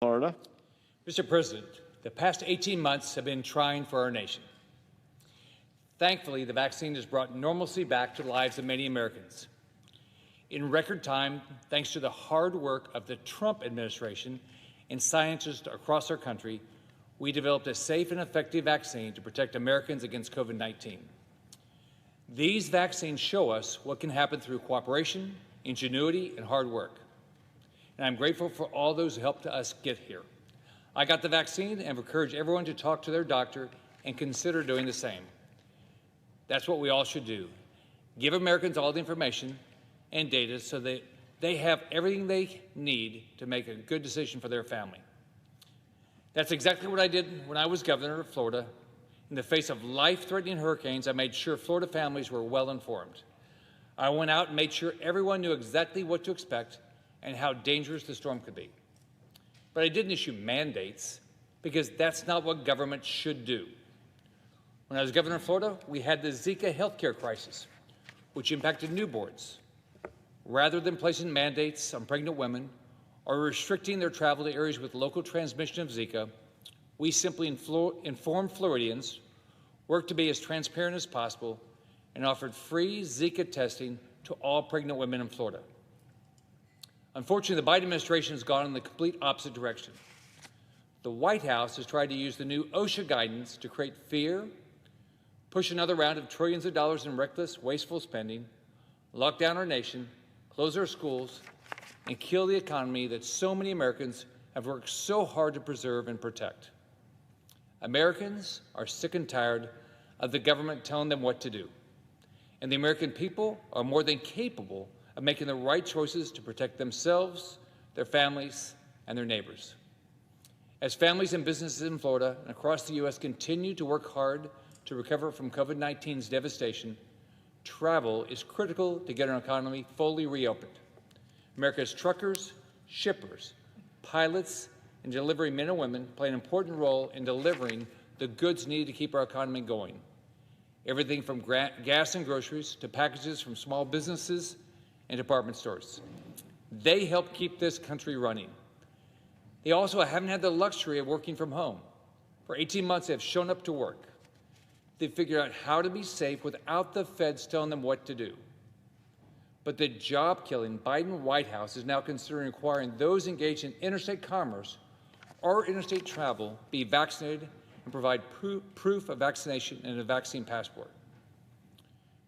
Florida. Mr. President, the past 18 months have been trying for our nation. Thankfully, the vaccine has brought normalcy back to the lives of many Americans. In record time, thanks to the hard work of the Trump administration and scientists across our country, we developed a safe and effective vaccine to protect Americans against COVID-19. These vaccines show us what can happen through cooperation, ingenuity, and hard work. And I'm grateful for all those who helped us get here. I got the vaccine and encourage everyone to talk to their doctor and consider doing the same. That's what we all should do. Give Americans all the information and data so that they have everything they need to make a good decision for their family. That's exactly what I did when I was governor of Florida. In the face of life-threatening hurricanes, I made sure Florida families were well informed. I went out and made sure everyone knew exactly what to expect and how dangerous the storm could be. But I didn't issue mandates because that's not what government should do. When I was governor of Florida, we had the Zika healthcare crisis, which impacted newborns. Rather than placing mandates on pregnant women or restricting their travel to areas with local transmission of Zika, we simply informed Floridians, worked to be as transparent as possible, and offered free Zika testing to all pregnant women in Florida. Unfortunately, the Biden administration has gone in the complete opposite direction. The White House has tried to use the new OSHA guidance to create fear, push another round of trillions of dollars in reckless, wasteful spending, lock down our nation, close our schools, and kill the economy that so many Americans have worked so hard to preserve and protect. Americans are sick and tired of the government telling them what to do, and the American people are more than capable of making the right choices to protect themselves, their families, and their neighbors. As families and businesses in Florida and across the U.S. continue to work hard to recover from COVID-19's devastation, travel is critical to get our economy fully reopened. America's truckers, shippers, pilots, and delivery men and women play an important role in delivering the goods needed to keep our economy going. Everything from gas and groceries to packages from small businesses and department stores. They help keep this country running. They also haven't had the luxury of working from home. For 18 months, they have shown up to work. They've figured out how to be safe without the feds telling them what to do. But the job-killing Biden White House is now considering requiring those engaged in interstate commerce or interstate travel be vaccinated and provide proof of vaccination and a vaccine passport.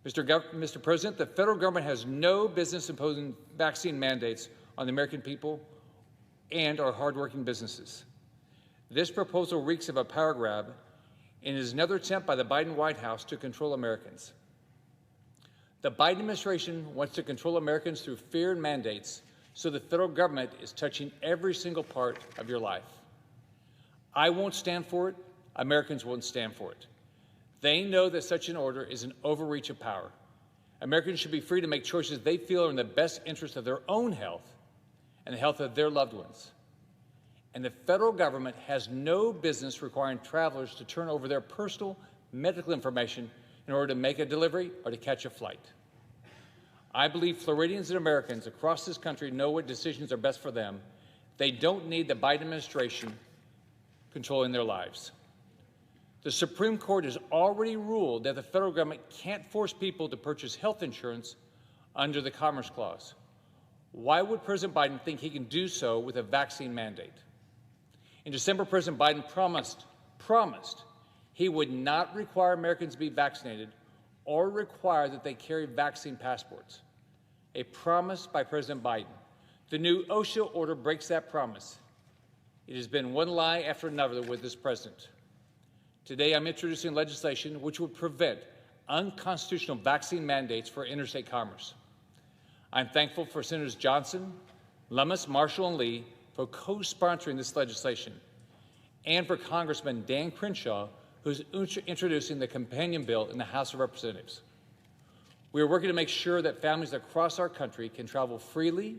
Mr. President, the federal government has no business imposing vaccine mandates on the American people and our hardworking businesses. This proposal reeks of a power grab and is another attempt by the Biden White House to control Americans. The Biden administration wants to control Americans through fear and mandates, so the federal government is touching every single part of your life. I won't stand for it. Americans won't stand for it. They know that such an order is an overreach of power. Americans should be free to make choices they feel are in the best interest of their own health and the health of their loved ones. And the federal government has no business requiring travelers to turn over their personal medical information in order to make a delivery or to catch a flight. I believe Floridians and Americans across this country know what decisions are best for them. They don't need the Biden administration controlling their lives. The Supreme Court has already ruled that the federal government can't force people to purchase health insurance under the Commerce Clause. Why would President Biden think he can do so with a vaccine mandate? In December, President Biden promised he would not require Americans to be vaccinated or require that they carry vaccine passports. A promise by President Biden. The new OSHA order breaks that promise. It has been one lie after another with this president. Today, I'm introducing legislation which would prevent unconstitutional vaccine mandates for interstate commerce. I'm thankful for Senators Johnson, Lummis, Marshall, and Lee for co-sponsoring this legislation, and for Congressman Dan Crenshaw, who's introducing the companion bill in the House of Representatives. We are working to make sure that families across our country can travel freely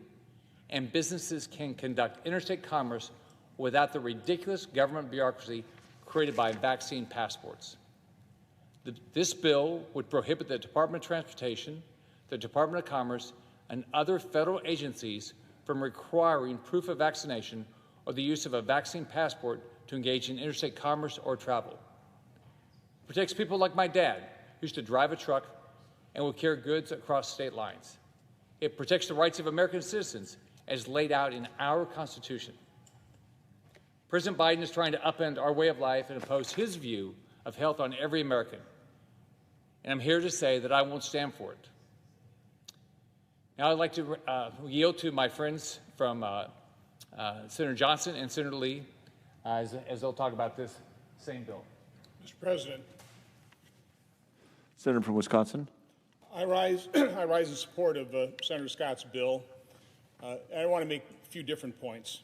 and businesses can conduct interstate commerce without the ridiculous government bureaucracy created by vaccine passports. This bill would prohibit the Department of Transportation, the Department of Commerce, and other federal agencies from requiring proof of vaccination or the use of a vaccine passport to engage in interstate commerce or travel. It protects people like my dad, who used to drive a truck and will carry goods across state lines. It protects the rights of American citizens as laid out in our Constitution. President Biden is trying to upend our way of life and impose his view of health on every American. And I'm here to say that I won't stand for it. Now I'd like to yield to my friends from Senator Johnson and Senator Lee as they'll talk about this same bill. Mr. President, Senator from Wisconsin. I rise in support of Senator Scott's bill. I want to make a few different points.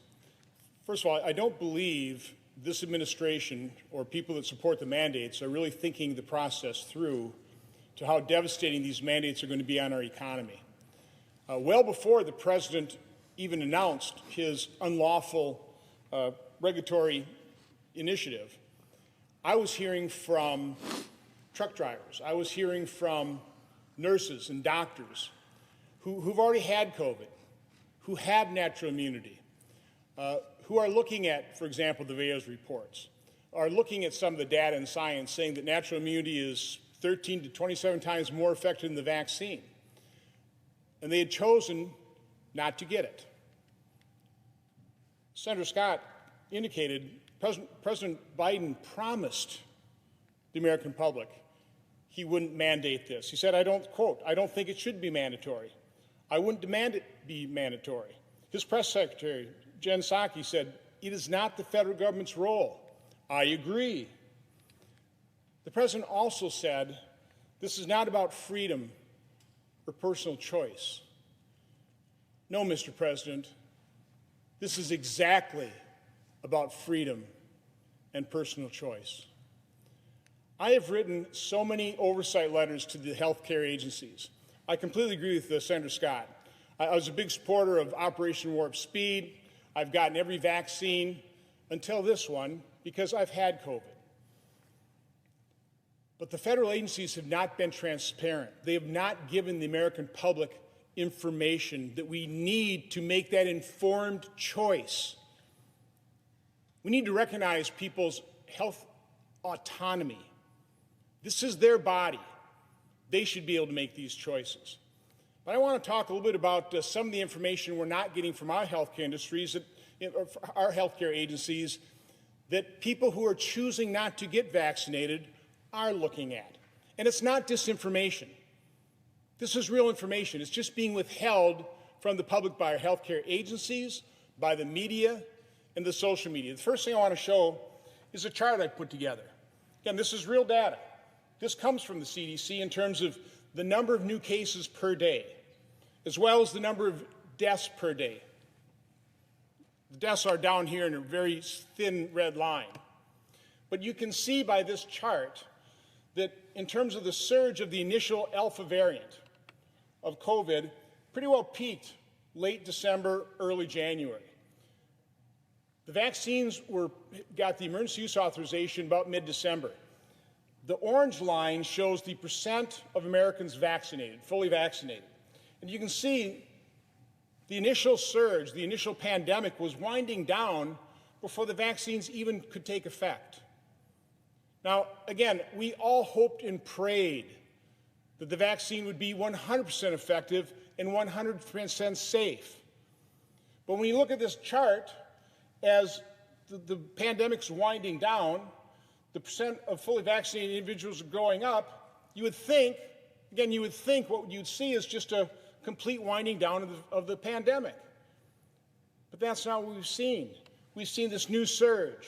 First of all, I don't believe this administration or people that support the mandates are really thinking the process through to how devastating these mandates are going to be on our economy. Well before the president even announced his unlawful regulatory initiative, I was hearing from truck drivers, I was hearing from nurses and doctors who've already had COVID, who have natural immunity, who are looking at, for example, the VAERS reports, are looking at some of the data and science saying that natural immunity is 13 to 27 times more effective than the vaccine. And they had chosen not to get it. Senator Scott indicated President Biden promised the American public he wouldn't mandate this. He said, I don't think it should be mandatory. I wouldn't demand it be mandatory. His press secretary, Jen Psaki, said, it is not the federal government's role. I agree. The president also said, this is not about freedom or personal choice. No, Mr. President, this is exactly about freedom and personal choice. I have written so many oversight letters to the healthcare agencies. I completely agree with Senator Scott. I was a big supporter of Operation Warp Speed. I've gotten every vaccine until this one because I've had COVID. But the federal agencies have not been transparent. They have not given the American public information that we need to make that informed choice. We need to recognize people's health autonomy. This is their body. They should be able to make these choices. But I want to talk a little bit about some of the information we're not getting from our healthcare industries, our healthcare agencies, that people who are choosing not to get vaccinated are looking at. And it's not disinformation. This is real information. It's just being withheld from the public by our healthcare agencies, by the media, and the social media. The first thing I want to show is a chart I put together. Again, this is real data. This comes from the CDC in terms of the number of new cases per day, as well as the number of deaths per day. The deaths are down here in a very thin red line. But you can see by this chart that in terms of the surge of the initial Alpha variant of COVID, pretty well peaked late December, early January. The vaccines got the emergency use authorization about mid-December. The orange line shows the percent of Americans vaccinated, fully vaccinated. And you can see the initial surge, the initial pandemic was winding down before the vaccines even could take effect. Now, again, we all hoped and prayed that the vaccine would be 100% effective and 100% safe. But when you look at this chart, as the pandemic's winding down, the percent of fully vaccinated individuals are going up, you would think what you'd see is just a complete winding down of the pandemic. But that's not what we've seen. We've seen this new surge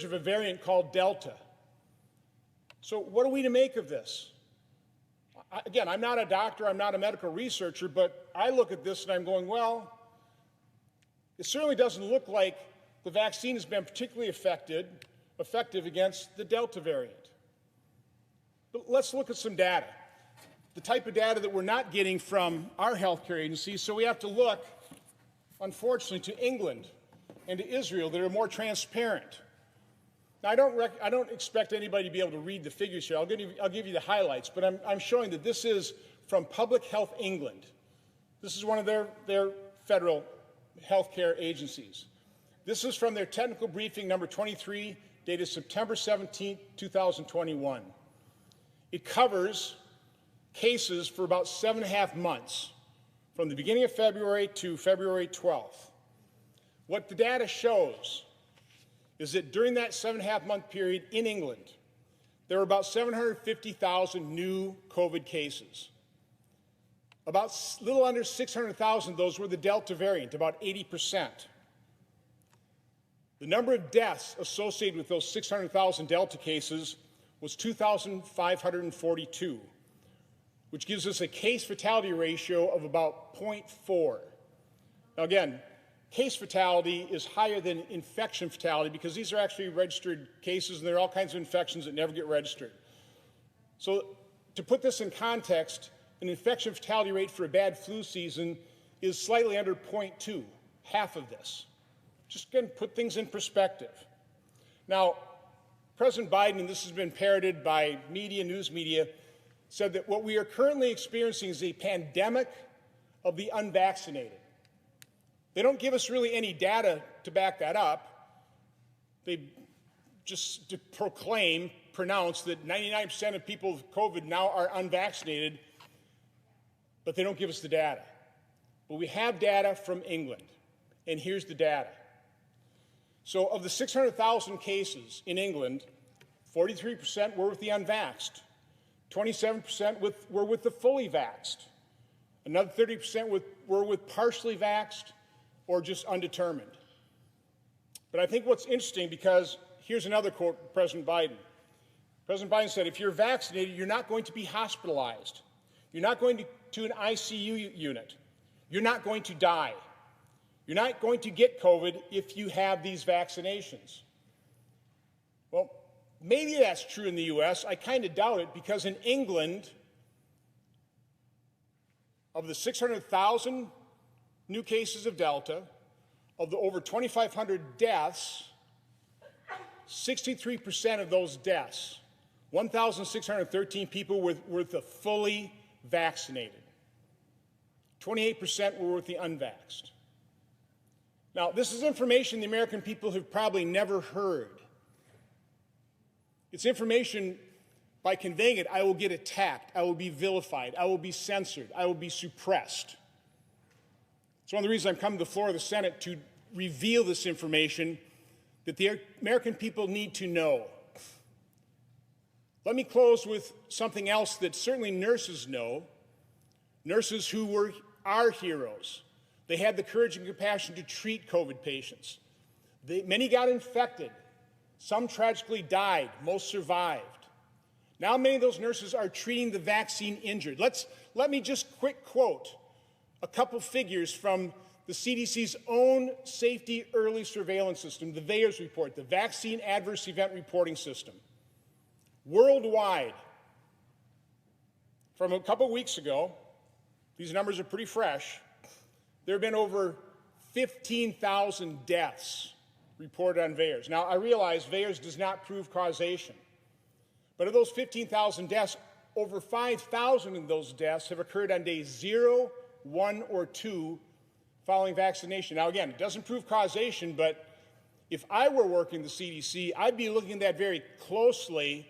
of a variant called Delta. So what are we to make of this? Again, I'm not a doctor, I'm not a medical researcher, but I look at this and I'm going, well, it certainly doesn't look like the vaccine has been particularly effective against the Delta variant. But let's look at some data, the type of data that we're not getting from our healthcare agencies, so we have to look, unfortunately, to England and to Israel that are more transparent. Now, I don't expect anybody to be able to read the figures here. I'll give you the highlights, but I'm showing that this is from Public Health England. This is one of their federal healthcare agencies. This is from their technical briefing number 23, dated September 17, 2021. It covers cases for about 7.5 months, from the beginning of February to February 12th. What the data shows is that during that 7.5-month period in England, there were about 750,000 new COVID cases. About a little under 600,000 of those were the Delta variant, about 80%. The number of deaths associated with those 600,000 Delta cases was 2,542, which gives us a case fatality ratio of about 0.4. Now again, case fatality is higher than infection fatality because these are actually registered cases and there are all kinds of infections that never get registered. So to put this in context, an infection fatality rate for a bad flu season is slightly under 0.2, half of this. Just going to put things in perspective. Now, President Biden, and this has been parroted by media, news media, said that what we are currently experiencing is a pandemic of the unvaccinated. They don't give us really any data to back that up. They just pronounce that 99% of people with COVID now are unvaccinated, but they don't give us the data. But we have data from England, and here's the data. So of the 600,000 cases in England, 43% were with the unvaxxed, 27% were with the fully vaxxed, another 30% were with partially vaxxed, or just undetermined. But I think what's interesting, because here's another quote from President Biden. President Biden said, if you're vaccinated, you're not going to be hospitalized. You're not going to an ICU unit. You're not going to die. You're not going to get COVID if you have these vaccinations. Well, maybe that's true in the U.S. I kind of doubt it, because in England, of the 600,000 new cases of Delta, of the over 2,500 deaths, 63% of those deaths, 1,613 people were the fully vaccinated. 28% were with the unvaxxed. Now, this is information the American people have probably never heard. It's information, by conveying it, I will get attacked, I will be vilified, I will be censored, I will be suppressed. It's one of the reasons I'm coming to the floor of the Senate, to reveal this information that the American people need to know. Let me close with something else that certainly nurses know, nurses who were our heroes. They had the courage and compassion to treat COVID patients. Many got infected. Some tragically died. Most survived. Now many of those nurses are treating the vaccine injured. Let me just quick quote a couple figures from the CDC's own safety early surveillance system, the VAERS report, the Vaccine Adverse Event Reporting System. Worldwide, from a couple weeks ago, these numbers are pretty fresh, there have been over 15,000 deaths reported on VAERS. Now, I realize VAERS does not prove causation, but of those 15,000 deaths, over 5,000 of those deaths have occurred on day 0, 1, or 2 following vaccination. Now, again, it doesn't prove causation, but if I were working the CDC, I'd be looking at that very closely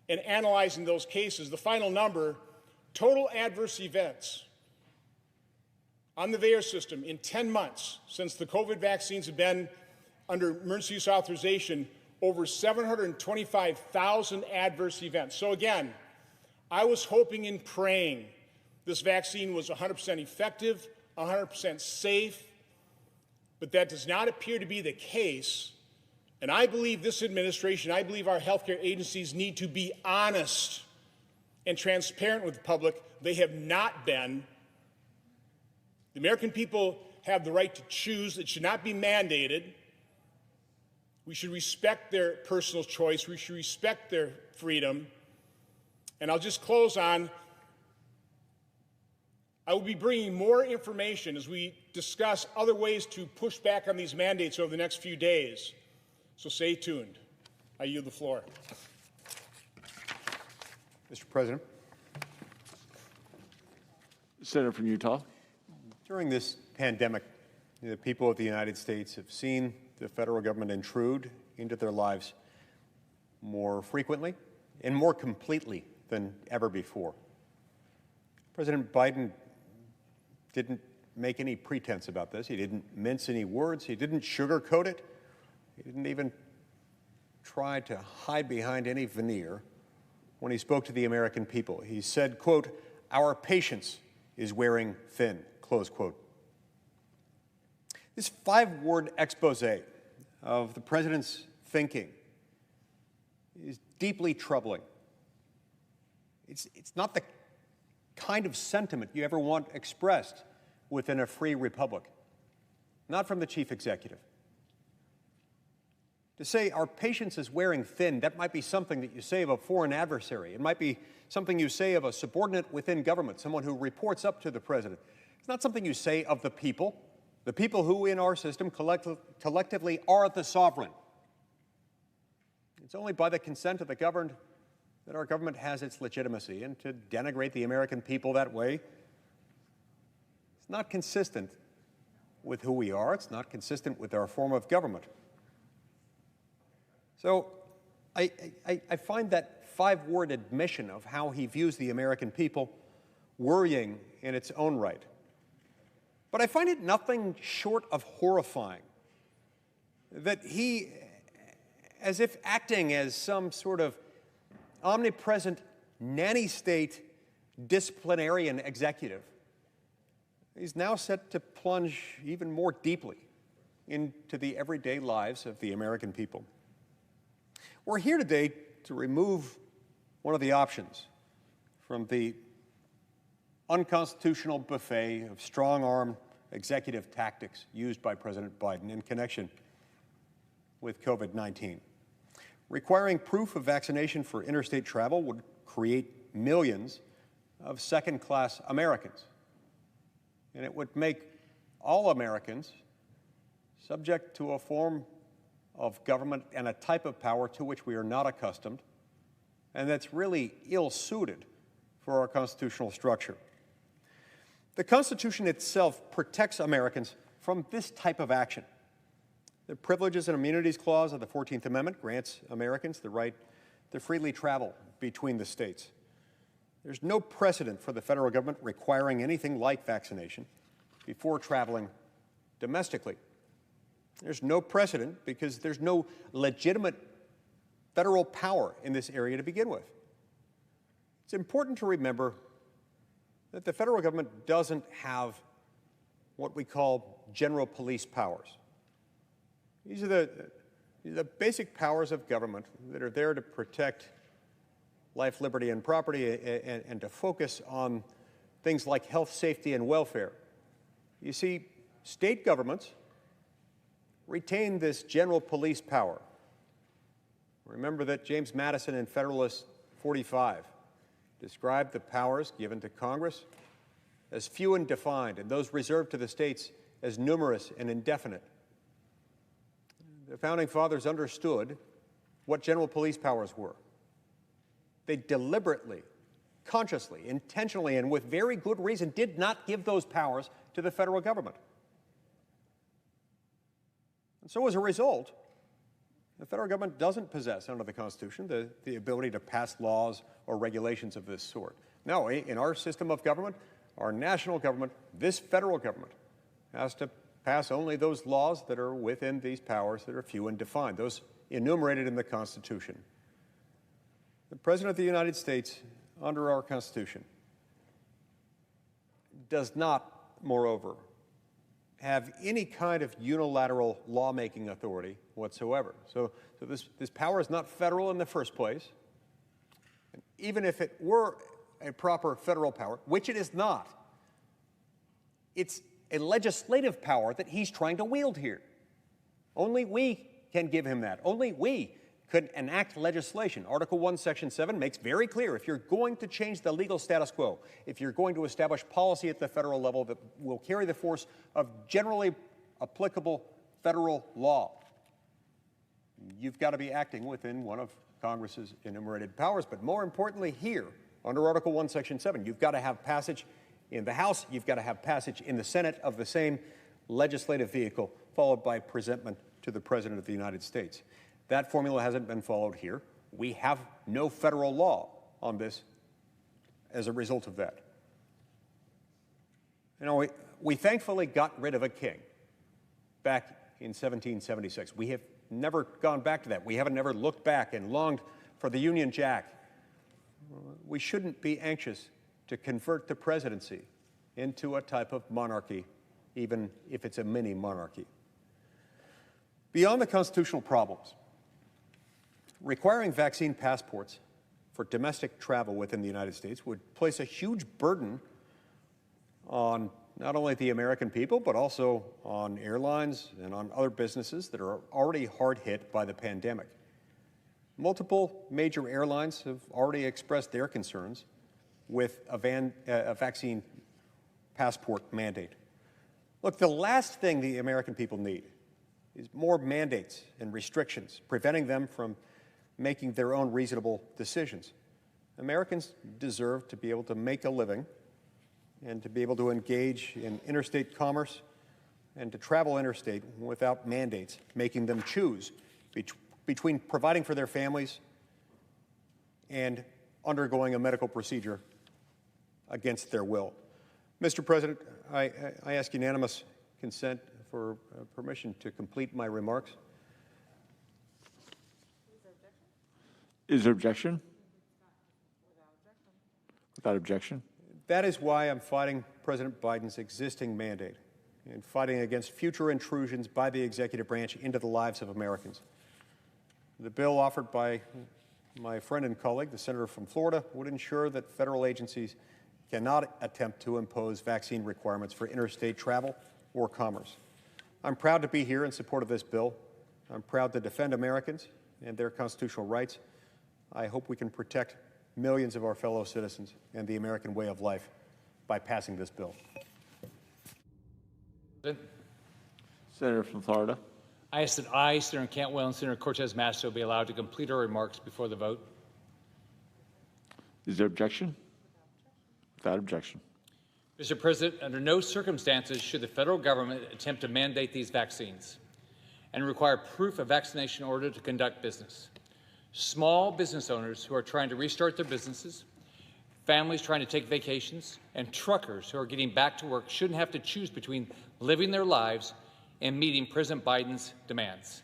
and analyzing those cases. The final number, total adverse events on the VAERS system in 10 months since the COVID vaccines have been under emergency use authorization, over 725,000 adverse events. So again, I was hoping and praying this vaccine was 100% effective, 100% safe, but that does not appear to be the case. And I believe this administration, I believe our healthcare agencies need to be honest and transparent with the public. They have not been. The American people have the right to choose. It should not be mandated. We should respect their personal choice. We should respect their freedom. And I'll just close on, I will be bringing more information as we discuss other ways to push back on these mandates over the next few days. So stay tuned. I yield the floor. Mr. President. Senator from Utah. During this pandemic, the people of the United States have seen the federal government intrude into their lives more frequently and more completely than ever before. President Biden didn't make any pretense about this. He didn't mince any words. He didn't sugarcoat it. He didn't even try to hide behind any veneer when he spoke to the American people. He said, quote, "Our patience is wearing thin," close quote. This 5-word expose of the president's thinking is deeply troubling. It's not the kind of sentiment you ever want expressed within a free republic, not from the chief executive. To say our patience is wearing thin, that might be something that you say of a foreign adversary. It might be something you say of a subordinate within government, someone who reports up to the president. It's not something you say of the people who in our system collectively are the sovereign. It's only by the consent of the governed that our government has its legitimacy, and to denigrate the American people that way, it's not consistent with who we are. It's not consistent with our form of government. So I find that 5-word admission of how he views the American people worrying in its own right. But I find it nothing short of horrifying that he, as if acting as some sort of omnipresent nanny state disciplinarian executive, he's now set to plunge even more deeply into the everyday lives of the American people. We're here today to remove one of the options from the unconstitutional buffet of strong-arm executive tactics used by President Biden in connection with COVID-19. Requiring proof of vaccination for interstate travel would create millions of second-class Americans, and it would make all Americans subject to a form of government and a type of power to which we are not accustomed, and that's really ill-suited for our constitutional structure. The Constitution itself protects Americans from this type of action. The Privileges and Immunities Clause of the 14th Amendment grants Americans the right to freely travel between the states. There's no precedent for the federal government requiring anything like vaccination before traveling domestically. There's no precedent because there's no legitimate federal power in this area to begin with. It's important to remember that the federal government doesn't have what we call general police powers. These are the basic powers of government that are there to protect life, liberty, and property, and to focus on things like health, safety, and welfare. You see, state governments retain this general police power. Remember that James Madison in Federalist 45 described the powers given to Congress as few and defined, and those reserved to the states as numerous and indefinite. The Founding Fathers understood what general police powers were. They deliberately, consciously, intentionally, and with very good reason did not give those powers to the federal government. And so as a result, the federal government doesn't possess, under the Constitution, the ability to pass laws or regulations of this sort. No, in our system of government, our national government, this federal government, has to pass only those laws that are within these powers that are few and defined, those enumerated in the Constitution. The President of the United States, under our Constitution, does not, moreover, have any kind of unilateral lawmaking authority whatsoever. So this power is not federal in the first place. And even if it were a proper federal power, which it is not, it's a legislative power that he's trying to wield here. Only we can give him that. Only we could enact legislation. Article 1, Section 7 makes very clear if you're going to change the legal status quo, if you're going to establish policy at the federal level that will carry the force of generally applicable federal law, you've got to be acting within one of Congress's enumerated powers. But more importantly here, under Article 1, Section 7, you've got to have passage in the House, you've got to have passage in the Senate of the same legislative vehicle, followed by presentment to the President of the United States. That formula hasn't been followed here. We have no federal law on this as a result of that. You know, we thankfully got rid of a king back in 1776. We have never gone back to that. We haven't ever looked back and longed for the Union Jack. We shouldn't be anxious to convert the presidency into a type of monarchy, even if it's a mini monarchy. Beyond the constitutional problems, requiring vaccine passports for domestic travel within the United States would place a huge burden on not only the American people, but also on airlines and on other businesses that are already hard hit by the pandemic. Multiple major airlines have already expressed their concerns with a vaccine passport mandate. Look, the last thing the American people need is more mandates and restrictions, preventing them from making their own reasonable decisions. Americans deserve to be able to make a living and to be able to engage in interstate commerce and to travel interstate without mandates, making them choose between providing for their families and undergoing a medical procedure against their will. Mr. President, I ask unanimous consent for permission to complete my remarks. Is there objection? Without objection. That is why I'm fighting President Biden's existing mandate and fighting against future intrusions by the executive branch into the lives of Americans. The bill offered by my friend and colleague, the senator from Florida, would ensure that federal agencies cannot attempt to impose vaccine requirements for interstate travel or commerce. I'm proud to be here in support of this bill. I'm proud to defend Americans and their constitutional rights. I hope we can protect millions of our fellow citizens and the American way of life by passing this bill. Senator from Florida. I ask that I, Senator Cantwell, and Senator Cortez Masto be allowed to complete our remarks before the vote. Is there objection? Without objection. Mr. President, under no circumstances should the federal government attempt to mandate these vaccines and require proof of vaccination in order to conduct business. Small business owners who are trying to restart their businesses, families trying to take vacations, and truckers who are getting back to work shouldn't have to choose between living their lives and meeting President Biden's demands.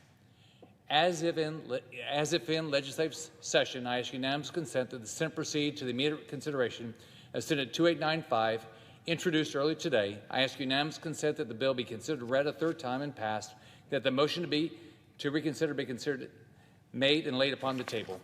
As if in legislative session, I ask unanimous consent that the Senate proceed to the immediate consideration of Senate 2895, introduced earlier today. I ask unanimous consent that the bill be considered read a third time and passed, that the motion to reconsider be considered made and laid upon the table.